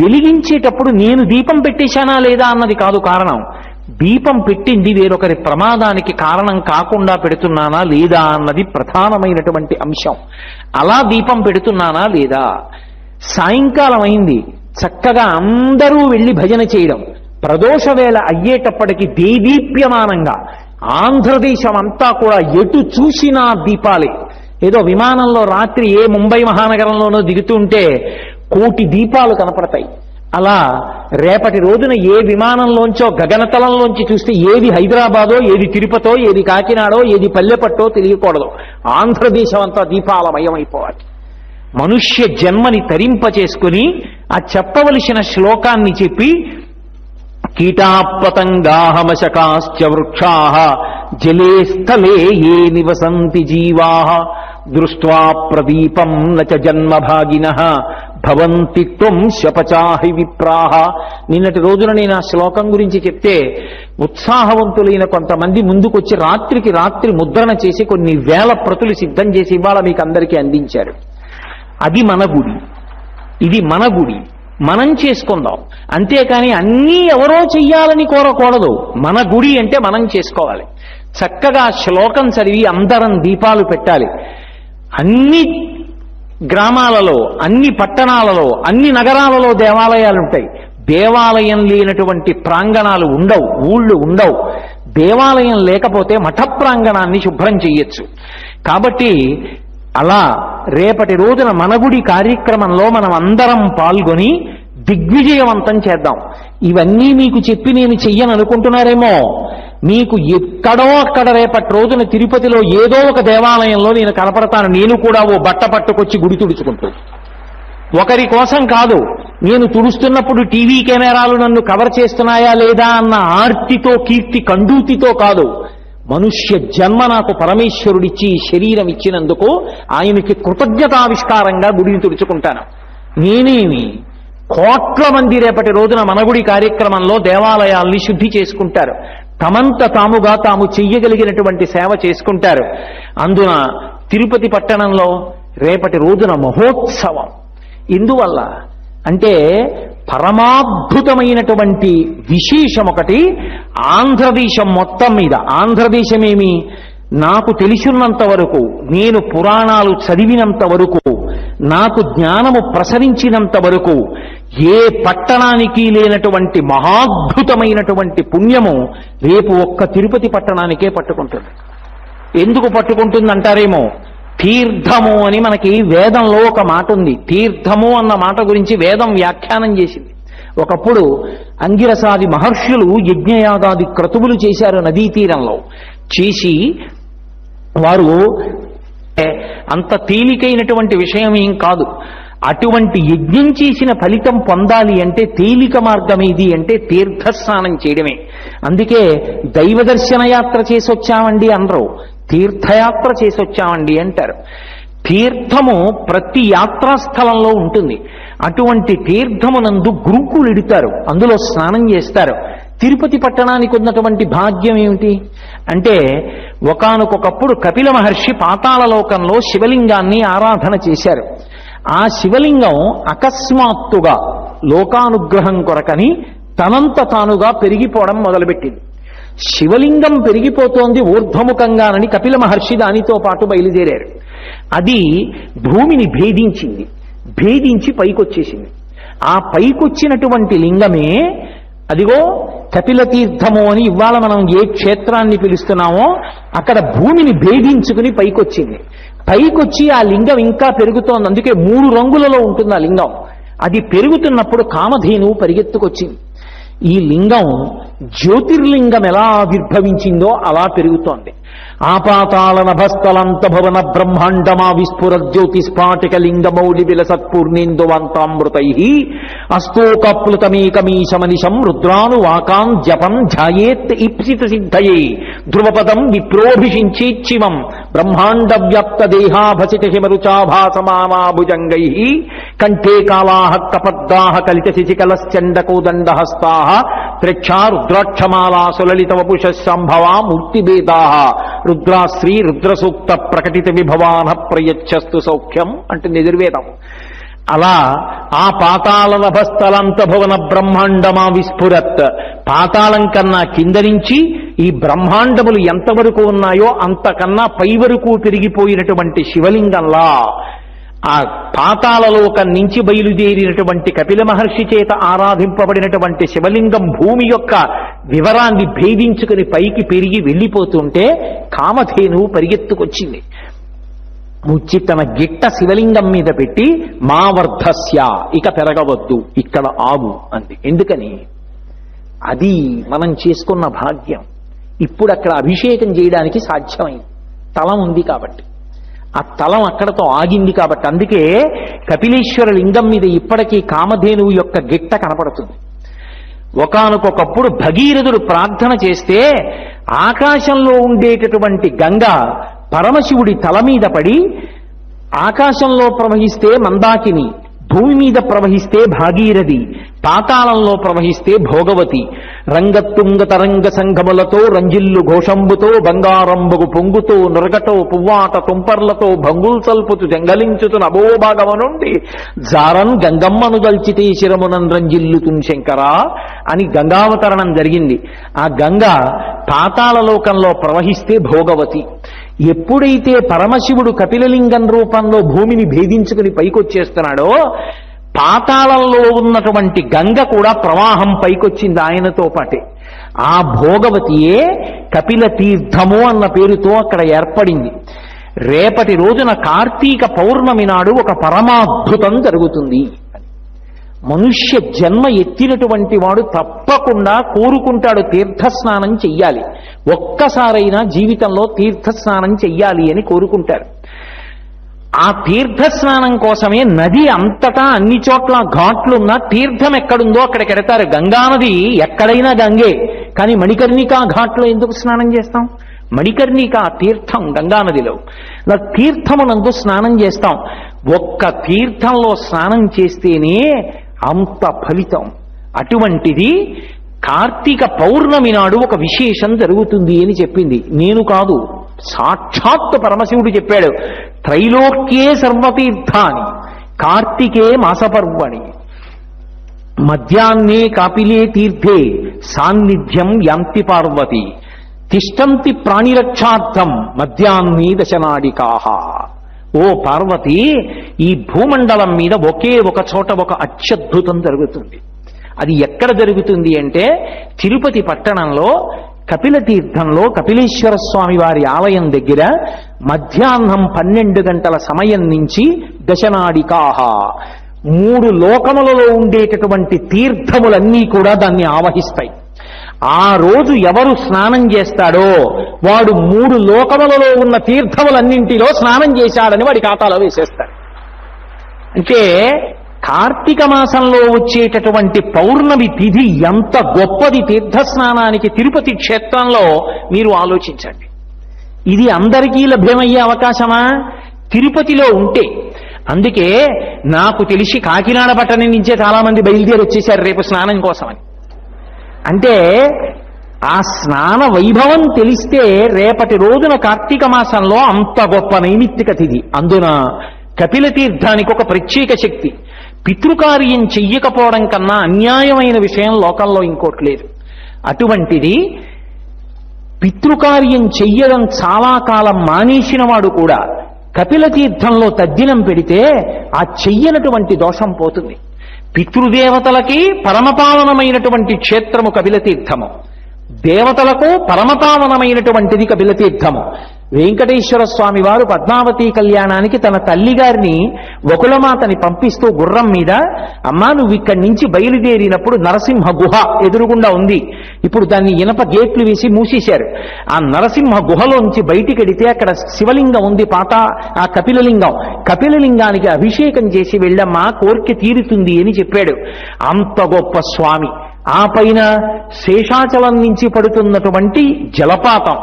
వెలిగించేటప్పుడు నేను దీపం పెట్టేశానా లేదా అన్నది కాదు కారణం. దీపం పెట్టింది వేరొకరి ప్రమాదానికి కారణం కాకుండా పెడుతున్నానా లేదా అన్నది ప్రధానమైనటువంటి అంశం. అలా దీపం పెడుతున్నానా లేదా. సాయంకాలం అయింది, చక్కగా అందరూ వెళ్ళి భజన చేయడం. ప్రదోష వేళ అయ్యేటప్పటికి దేదీప్యమానంగా ఆంధ్రదేశం అంతా కూడా ఎటు చూసినా దీపాలే. ఏదో విమానంలో రాత్రి ఏ ముంబై మహానగరంలోనో దిగుతుంటే 1,000,000 దీపాలు కనపడతాయి. అలా రేపటి రోజున ఏ విమానంలోంచో గగనతలంలోంచి చూస్తే ఏది హైదరాబాదో, ఏది తిరుపతో, ఏది కాకినాడో, ఏది పల్లెపట్టో తెలియకూడదు. ఆంధ్రదేశం అంతా దీపాలమయమైపోవాలి. మనుష్య జన్మని తరింప చేసుకుని ఆ చెప్పవలసిన శ్లోకాన్ని చెప్పి, కీటాపతంగాహమశకాశ్చ వృక్షాః జలే స్థలే ఏ నివసంతి జీవాః దృష్ట్వా ప్రదీపం నచ జన్మభాగినః భవంతి త్వం శపచాహి విప్రాః. నిన్నటి రోజున నేను ఆ శ్లోకం గురించి చెప్తే ఉత్సాహవంతులైన కొంతమంది ముందుకొచ్చి రాత్రికి రాత్రి ముద్రణ చేసి కొన్ని వేల ప్రతులు సిద్ధం చేసి ఇవాళ మీకు అందరికీ అందించారు. అది మన గుడి, ఇది మన గుడి, మనం చేసుకుందాం. అంతేకాని అన్నీ ఎవరో చెయ్యాలని కోరకూడదు. మన గుడి అంటే మనం చేసుకోవాలి. చక్కగా శ్లోకం చదివి అందరం దీపాలు పెట్టాలి. అన్ని గ్రామాలలో, అన్ని పట్టణాలలో, అన్ని నగరాలలో దేవాలయాలుంటాయి. దేవాలయం లేనటువంటి ప్రాంగణాలు ఉండవు, ఊళ్ళు ఉండవు. దేవాలయం లేకపోతే మఠ ప్రాంగణాన్ని శుభ్రం చెయ్యొచ్చు. కాబట్టి అలా రేపటి రోజున మనగుడి కార్యక్రమంలో మనం అందరం పాల్గొని దిగ్విజయవంతం చేద్దాం. ఇవన్నీ మీకు చెప్పి నేను చెయ్యను అనుకుంటున్నారేమో. మీకు ఎక్కడో అక్కడ రేపటి రోజున తిరుపతిలో ఏదో ఒక దేవాలయంలో నేను కనపడతాను. నేను కూడా ఓ బట్ట పట్టుకొచ్చి గుడి తుడుచుకుంటూ, ఒకరి కోసం కాదు. నేను తుడుస్తున్నప్పుడు టీవీ కెమెరాలు నన్ను కవర్ చేస్తున్నాయా లేదా అన్న ఆర్తితో, కీర్తి కండూతితో కాదు. మనుష్య జన్మ నాకు పరమేశ్వరుడిచ్చి శరీరం ఇచ్చినందుకు ఆయనకి కృతజ్ఞతావిష్కారంగా గుడిని తుడుచుకుంటాను. నేనేమి కోట్ల మంది రేపటి రోజున మనగుడి కార్యక్రమంలో దేవాలయాల్ని శుద్ధి చేసుకుంటారు. తమంత తాముగా తాము చెయ్యగలిగినటువంటి సేవ చేసుకుంటారు. అందున తిరుపతి పట్టణంలో రేపటి రోజున మహోత్సవం. ఎందువల్ల అంటే పరమాద్భుతమైనటువంటి విశేషం ఒకటి ఆంధ్రదేశం మొత్తం మీద. ఆంధ్రదేశమేమి, నాకు తెలిసినంత వరకు, నేను పురాణాలు చదివినంత వరకు, నాకు జ్ఞానము ప్రసరించినంత వరకు ఏ పట్టణానికి లేనటువంటి మహాద్భుతమైనటువంటి పుణ్యము రేపు ఒక్క తిరుపతి పట్టణానికే పట్టుకుంటుంది. ఎందుకు పట్టుకుంటుందంటారేమో, తీర్థము అని మనకి వేదంలో ఒక మాట ఉంది. తీర్థము అన్న మాట గురించి వేదం వ్యాఖ్యానం చేసింది. ఒకప్పుడు అంగిరసాది మహర్షులు యజ్ఞయాగాది క్రతువులు చేశారు నదీ తీరంలో. చేసి వారు అంత తేలికైనటువంటి విషయం ఏం కాదు. అటువంటి యజ్ఞం చేసిన ఫలితం పొందాలి అంటే తేలిక మార్గం ఏది అంటే తీర్థస్నానం చేయడమే. అందుకే దైవ దర్శన యాత్ర చేసొచ్చామండి అనరు, తీర్థయాత్ర చేసొచ్చామండి అంటారు. తీర్థము ప్రతి యాత్రాస్థలంలో ఉంటుంది. అటువంటి తీర్థమునందు గురుకులు ఇడుతారు, అందులో స్నానం చేస్తారు. తిరుపతి పట్టణానికి ఉన్నటువంటి భాగ్యం ఏమిటి అంటే, ఒకానొకప్పుడు కపిల మహర్షి పాతాళలోకంలో శివలింగాన్ని ఆరాధన చేశారు. ఆ శివలింగం అకస్మాత్తుగా లోకానుగ్రహం కొరకని తనంత తానుగా పెరిగిపోవడం మొదలుపెట్టింది. శివలింగం పెరిగిపోతోంది ఊర్ధ్వముఖంగానని కపిల మహర్షి దానితో పాటు బయలుదేరారు. అది భూమిని భేదించింది, భేదించి పైకొచ్చేసింది. ఆ పైకొచ్చినటువంటి లింగమే అదిగో కపిల తీర్థము అని ఇవాళ మనం ఏ క్షేత్రాన్ని పిలుస్తున్నామో అక్కడ భూమిని భేదించుకుని పైకొచ్చింది. పైకొచ్చి ఆ లింగం ఇంకా పెరుగుతోంది. అందుకే 3 రంగులలో ఉంటుంది ఆ లింగం. అది పెరుగుతున్నప్పుడు కామధేనువు పరిగెత్తుకొచ్చింది. ఈ లింగం జ్యోతిర్లింగం ఎలా ఆవిర్భవించిందో అలా పెరుగుతోంది. ఆపాతాళ నభస్థలంత భవన బ్రహ్మాండమా విస్ఫుర జ్యోతిస్ఫాటిక లింగమౌళి విలసత్పూర్ణేందువంతామృతై అస్తోకప్లుతమేకమీశమనిశం రుద్రాను వాకాం జపం ధ్యాయేత్ ఇప్సిత సిద్ధయే ధ్రువపదం విప్రోభిషించేచ్చిమం బ్రహ్మాండ వ్యాప్త దేహాభసిత హిమరుచాభాసమానాభుజంగై కంఠే కాళాః కపద్దాః కలిత శిశికలశ్చండకోదండహస్తాః త్రక్షా రుద్రాక్షమాలా సులలిత వపుష సంభవా మూర్తిభేదాః రుద్రాశ్రీ రుద్రసూక్త ప్రకటిత విభవాన ప్రయచ్చస్తు సౌఖ్యం అంటుంది యజుర్వేదం. అలా ఆ పాతాళ నభస్థలంత భువన బ్రహ్మాండమా విస్ఫురత్, పాతాళం కన్నా కింద నుంచి ఈ బ్రహ్మాండములు ఎంతవరకు ఉన్నాయో అంతకన్నా పై వరకు పెరిగిపోయినటువంటి శివలింగంలా ఆ పాతాళలోకం నుంచి బయలుదేరినటువంటి కపిల మహర్షి చేత ఆరాధింపబడినటువంటి శివలింగం భూమి యొక్క వివరాన్ని భేదించుకుని పైకి పెరిగి వెళ్ళిపోతుంటే కామధేనువు పరిగెత్తుకొచ్చింది. ముచ్చి తన గిట్ట శివలింగం మీద పెట్టి మా వర్ధస్య, ఇక పెరగవద్దు, ఇక్కడ ఆగు అంది. ఎందుకని? అది మనం చేసుకున్న భాగ్యం. ఇప్పుడు అక్కడ అభిషేకం చేయడానికి సాధ్యమైంది, తలం ఉంది కాబట్టి. ఆ తలం అక్కడతో ఆగింది కాబట్టి. అందుకే కపిలేశ్వర లింగం మీద ఇప్పటికీ కామధేనువు యొక్క గిట్ట కనపడుతుంది. ఒకానొకప్పుడు భగీరథుడు ప్రార్థన చేస్తే ఆకాశంలో ఉండేటటువంటి గంగ పరమశివుడి తల మీద పడి, ఆకాశంలో ప్రవహిస్తే మందాకిని, భూమి మీద ప్రవహిస్తే భాగీరథి, పాతాళంలో ప్రవహిస్తే భోగవతి, రంగత్తుంగ తరంగ సంఘములతో రంజిల్లు ఘోషంబుతో బంగారంబగు పొంగుతో నురగటో పువ్వాట తుంపర్లతో భంగుల్ సల్పుతు జంగలించుతు నభోభాగము నుండి జారన్ గంగమ్మను దల్చితే శిరమునన్ రంజిల్లుతున్ శంకరా అని గంగావతరణం జరిగింది. ఆ గంగ పాతాళలోకంలో ప్రవహిస్తే భోగవతి. ఎప్పుడైతే పరమశివుడు కపిలలింగం రూపంలో భూమిని భేదించుకుని పైకొచ్చేస్తున్నాడో పాతాళంలో ఉన్నటువంటి గంగ కూడా ప్రవాహం పైకొచ్చింది ఆయనతో పాటే. ఆ భోగవతియే కపిల తీర్థము అన్న పేరుతో అక్కడ ఏర్పడింది. రేపటి రోజున కార్తీక పౌర్ణమి నాడు ఒక పరమాద్భుతం జరుగుతుంది. మనుష్య జన్మ ఎత్తినటువంటి వాడు తప్పకుండా కోరుకుంటాడు తీర్థస్నానం చెయ్యాలి, ఒక్కసారైనా జీవితంలో తీర్థస్నానం చెయ్యాలి అని కోరుకుంటారు. ఆ తీర్థస్నానం కోసమే నది అంతటా అన్ని చోట్ల ఘాట్లున్నా తీర్థం ఎక్కడుందో అక్కడికి ఎడతారు. గంగానది ఎక్కడైనా గంగే, కానీ మణికర్ణికా ఘాట్లో ఎందుకు స్నానం చేస్తాం? మణికర్ణిక తీర్థం గంగానదిలో. తీర్థమునందు స్నానం చేస్తాం. ఒక్క తీర్థంలో స్నానం చేస్తేనే అంత ఫలితం. అటువంటిది కార్తీక పౌర్ణమి నాడు ఒక విశేషం జరుగుతుంది అని చెప్పింది. నేను కాదు, సాక్షాత్తు పరమశివుడు చెప్పాడు. త్రైలోక్యే సర్వతీర్థాని కార్తికే మాసపర్వణి మధ్యాహ్నే కాపిలే తీర్థే సాన్నిధ్యం యాంతి పార్వతి తిష్టంతి ప్రాణిరక్షార్థం మధ్యాహ్నే దశనాడికాహ. ఓ పార్వతి, ఈ భూమండలం మీద ఒకే ఒక చోట ఒక అత్యద్భుతం జరుగుతుంది. అది ఎక్కడ జరుగుతుంది అంటే తిరుపతి పట్టణంలో కపిల తీర్థంలో కపిలేశ్వర స్వామి వారి ఆలయం దగ్గర మధ్యాహ్నం 12 గంటల సమయం నుంచి దశనాడికాహ 3 లోకములలో ఉండేటటువంటి తీర్థములన్నీ కూడా దాన్ని ఆవహిస్తాయి. ఆ రోజు ఎవరు స్నానం చేస్తాడో వాడు 3 లోకములలో ఉన్న తీర్థములన్నింటిలో స్నానం చేశాడని వాడి ఖాతాలో వేసేస్తాడు. అంటే కార్తీక మాసంలో వచ్చేటటువంటి పౌర్ణమి తిథి ఎంత గొప్పది తీర్థస్నానానికి తిరుపతి క్షేత్రంలో మీరు ఆలోచించండి. ఇది అందరికీ లభ్యమయ్యే అవకాశమా? తిరుపతిలో ఉంటే. అందుకే నాకు తెలిసి కాకినాడ పట్టణం నుంచే చాలా మంది బయలుదేరి వచ్చేశారు రేపు స్నానం కోసమని. అంటే ఆ స్నాన వైభవం తెలిస్తే రేపటి రోజున కార్తీక మాసంలో అంత గొప్ప నైమిత్తిక తిథి. అందున కపిల తీర్థానికి ఒక ప్రత్యేక శక్తి. పితృకార్యం చెయ్యకపోవడం కన్నా అన్యాయమైన విషయం లోకంలో ఇంకోటి లేదు. అటువంటిది పితృకార్యం చెయ్యడం చాలా కాలం మానేసిన వాడు కూడా కపిల తీర్థంలో తద్దినం పెడితే ఆ చెయ్యనటువంటి దోషం పోతుంది. పితృదేవతలకి పరమపావనమైనటువంటి క్షేత్రము కపిల తీర్థము, దేవతలకు పరమపావనమైనటువంటిది కపిల తీర్థము. వెంకటేశ్వర స్వామి వారు పద్మావతి కళ్యాణానికి తన తల్లిగారిని వకులమాతని పంపిస్తూ గుర్రం మీద, అమ్మా నువ్వు ఇక్కడి నుంచి బయలుదేరినప్పుడు నరసింహ గుహ ఎదురుగుండా ఉంది, ఇప్పుడు దాన్ని ఇనప గేట్లు వేసి మూసేశారు. ఆ నరసింహ గుహలోంచి బయటికెడితే అక్కడ శివలింగం ఉంది, పాత ఆ కపిలలింగం, కపిలలింగానికి అభిషేకం చేసి వెళ్ళమ్మా కోరిక తీరుతుంది అని చెప్పాడు. అంత గొప్ప స్వామి. ఆ పైన శేషాచలం నుంచి పడుతున్నటువంటి జలపాతం,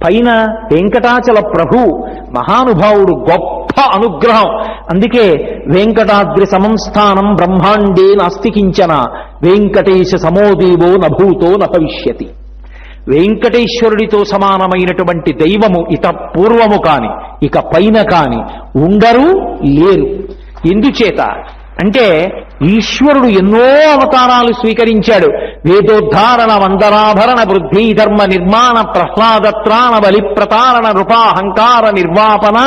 పైన వెంకటాచల ప్రభు మహానుభావుడు, గొప్ప అనుగ్రహం. అందుకే వెంకటాద్రి సమంస్థానం బ్రహ్మాండే నాస్తికించన వెంకటేశ సమోదేవో నభూతో నభవిష్యతి. వెంకటేశ్వరుడితో సమానమైనటువంటి దైవము ఇత పూర్వము కాని ఇక పైన కాని ఉండరు, లేరు. ఎందుచేత అంటే ఈశ్వరుడు ఎన్నో అవతారాలు స్వీకరించాడు. వేదోద్ధారణ వందరాభరణ వృద్ధి ధర్మ నిర్మాణ ప్రహ్లాదత్రాణ బలి ప్రతారణ నృపాహంకార నిర్వాపన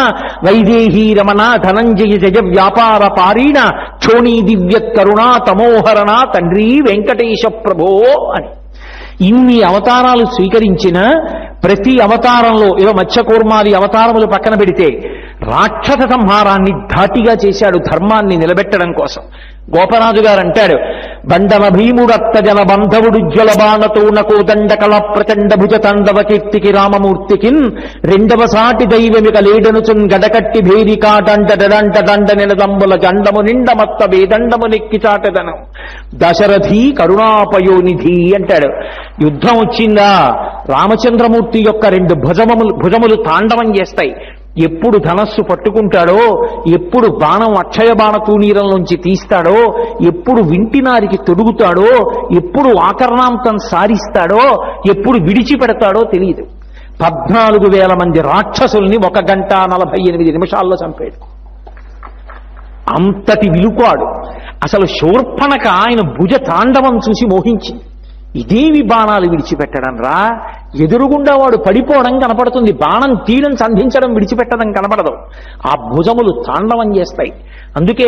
వైదేహీ రమణ ధనంజయ జయ వ్యాపార పారీణ క్షోణీ దివ్యత్ కరుణా తమోహరణ తండ్రి వెంకటేశ ప్రభో అని ఇన్ని అవతారాలు స్వీకరించిన ప్రతి అవతారంలో ఏదో మత్స్యకూర్మాది అవతారములు పక్కన పెడితే రాక్షస సంహారాన్ని ధాటిగా చేశాడు ధర్మాన్ని నిలబెట్టడం కోసం. గోపరాజు గారు అంటాడు, బండన భీముడత్త జన బంధవుడుజ్వల బాణతోనకో దండకళ ప్రచండ భుజ తాండవ కీర్తికి రామమూర్తికిన్ రెండవ సాటి దైవమిక లేడనుచున్ గడకట్టి భేరికాటంట డంట దండ నిలదంబుల జండము నిండమత్త వేదండము నెక్కి చాటదనం దశరథి కరుణాపయోనిధి అంటాడు. యుద్ధం వచ్చిందా, రామచంద్రమూర్తి యొక్క 2 భుజములు తాండవం చేస్తాయి. ఎప్పుడు ధనస్సు పట్టుకుంటాడో, ఎప్పుడు బాణం అక్షయ బాణ తూణీరంలోంచి తీస్తాడో, ఎప్పుడు వింటినారికి తొడుగుతాడో, ఎప్పుడు ఆకర్ణాంతం సారిస్తాడో, ఎప్పుడు విడిచిపెడతాడో తెలియదు. 14,000 మంది రాక్షసుల్ని 1 గంట 48 నిమిషాల్లో చంపాడు. అంతటి విలుకాడు. అసలు శూర్పణఖ ఆయన భుజ తాండవం చూసి మోహించింది. ఇదేవి బాణాలు విడిచిపెట్టడం రా, ఎదురుగుండా వాడు పడిపోవడం కనపడుతుంది, బాణం తీయడం సంధించడం విడిచిపెట్టడం కనపడదు. ఆ భుజములు తాండవం చేస్తాయి. అందుకే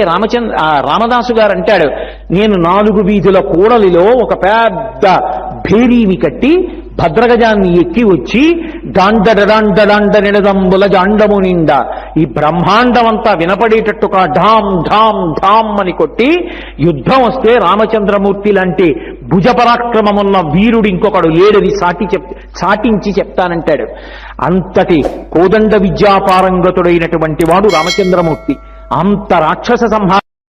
రామదాసు గారు అంటాడు, నేను 4 వీధుల కూడలిలో ఒక పెద్ద భేరీని కట్టి భద్రగజాన్ని ఎక్కి వచ్చి డాండ నిడదంబుల జాండము నిండా ఈ బ్రహ్మాండమంతా వినపడేటట్టుగా ఢాం ఢాం ఢాం అని కొట్టి యుద్ధం వస్తే రామచంద్రమూర్తి లాంటి భుజపరాక్రమమున్న వీరుడు ఇంకొకడు లేడని సాటించి చెప్తానంటాడు. అంతటి కోదండ విద్యాపారంగతుడైనటువంటి వాడు రామచంద్రమూర్తి. అంత రాక్షస సంహారం